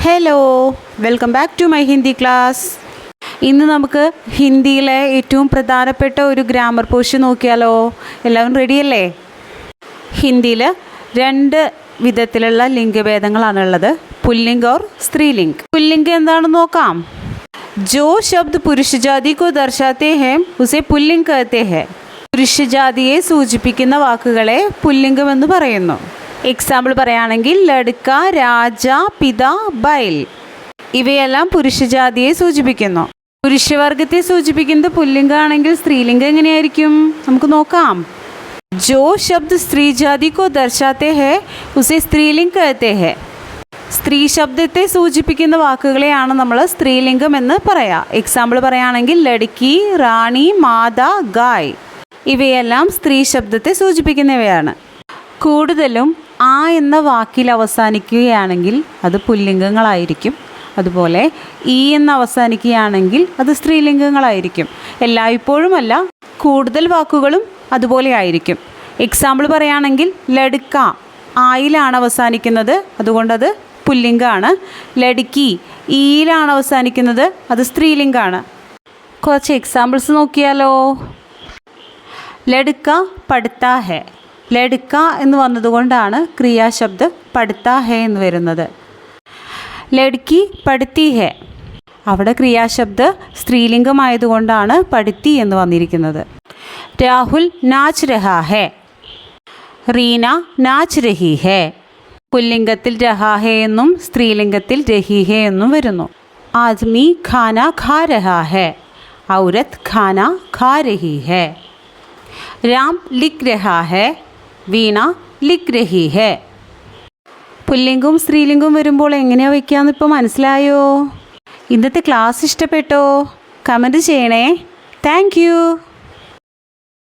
Hello, welcome back to my Hindi class. ഇന്ന് നമുക്ക് ഹിന്ദിയിലെ ഏറ്റവും പ്രധാനപ്പെട്ട ഒരു ഗ്രാമർ പോർഷൻ നോക്കിയാലോ? എല്ലാവരും റെഡിയല്ലേ? ഹിന്ദിയിൽ രണ്ട് വിധത്തിലുള്ള ലിംഗഭേദങ്ങളാണുള്ളത്, പുല്ലിംഗ് और സ്ത്രീലിംഗ്. പുല്ലിംഗ് എന്താണെന്ന് നോക്കാം. जो शब्द पुरुष जाति को दर्शाते हैं उसे पुल्लिंग कहते हैं. പുരുഷജാതിയെ സൂചിപ്പിക്കുന്ന വാക്കുകളെ പുല്ലിംഗം എന്ന് പറയുന്നു. എക്സാമ്പിൾ പറയുകയാണെങ്കിൽ ലഡ്ക, രാജ, പിത, ബൈൽ ഇവയെല്ലാം പുരുഷജാതിയെ സൂചിപ്പിക്കുന്നു. പുരുഷവർഗത്തെ സൂചിപ്പിക്കുന്നത് പുല്ലിംഗമാണെങ്കിൽ സ്ത്രീലിംഗം എങ്ങനെയായിരിക്കും? നമുക്ക് നോക്കാം. जो शब्द स्त्री जाति को दर्शाते हैं उसे स्त्रीलिंग कहते हैं. സ്ത്രീ ശബ്ദത്തെ സൂചിപ്പിക്കുന്ന വാക്കുകളെയാണ് നമ്മൾ സ്ത്രീലിംഗം എന്ന് പറയാം. എക്സാമ്പിൾ പറയുകയാണെങ്കിൽ ലഡ്കി, റാണി, മാത, ഗായ് ഇവയെല്ലാം സ്ത്രീ ശബ്ദത്തെ സൂചിപ്പിക്കുന്നവയാണ്. കൂടുതലും ആ എന്ന വാക്കിൽ അവസാനിക്കുകയാണെങ്കിൽ അത് പുല്ലിംഗങ്ങളായിരിക്കും. അതുപോലെ ഈ എന്ന് അവസാനിക്കുകയാണെങ്കിൽ അത് സ്ത്രീലിംഗങ്ങളായിരിക്കും. എല്ലായ്പ്പോഴുമല്ല, കൂടുതൽ വാക്കുകളും അതുപോലെ ആയിരിക്കും. എക്സാമ്പിൾ പറയുകയാണെങ്കിൽ ലഡ്ക ആയിലാണ് അവസാനിക്കുന്നത്, അതുകൊണ്ടത് പുല്ലിംഗമാണ്. ലഡ്കി ഈയിലാണ് അവസാനിക്കുന്നത്, അത് സ്ത്രീലിംഗമാണ്. കുറച്ച് എക്സാമ്പിൾസ് നോക്കിയാലോ? ലഡ്ക പഠിത്താ ഹെ. ലഡ്ക എന്ന് വന്നതുകൊണ്ടാണ് ക്രിയാശബ്ദം പഠിത്താ ഹെ എന്ന് വരുന്നത്. ലഡ്കി പഠിത്തി ഹെ, അവിടെ ക്രിയാശബ്ദ സ്ത്രീലിംഗമായതുകൊണ്ടാണ് പഠിത്തി എന്ന് വന്നിരിക്കുന്നത്. രാഹുൽ നാച്ച് രഹാ ഹെ. റീന നാച്ച് രഹി ഹെ. പുല്ലിംഗത്തിൽ രഹാ ഹെ എന്നും സ്ത്രീലിംഗത്തിൽ രഹി ഹെ എന്നും വരുന്നു. ആദ്മി ഖാന ഖാ രഹാ ഹെ. ഔരത്ത് ഖാന ഖാ രഹി ഹെ. രാം ലിഖ് രഹാ ഹെ. വീണ ലിഖ് രഹി ഹെ. പുല്ലിംഗവും സ്ത്രീലിംഗവും വരുമ്പോൾ എങ്ങനെയാണ് വയ്ക്കാമെന്ന് ഇപ്പോൾ മനസ്സിലായോ? ഇന്നത്തെ ക്ലാസ് ഇഷ്ടപ്പെട്ടോ? കമൻറ്റ് ചെയ്യണേ. Thank you.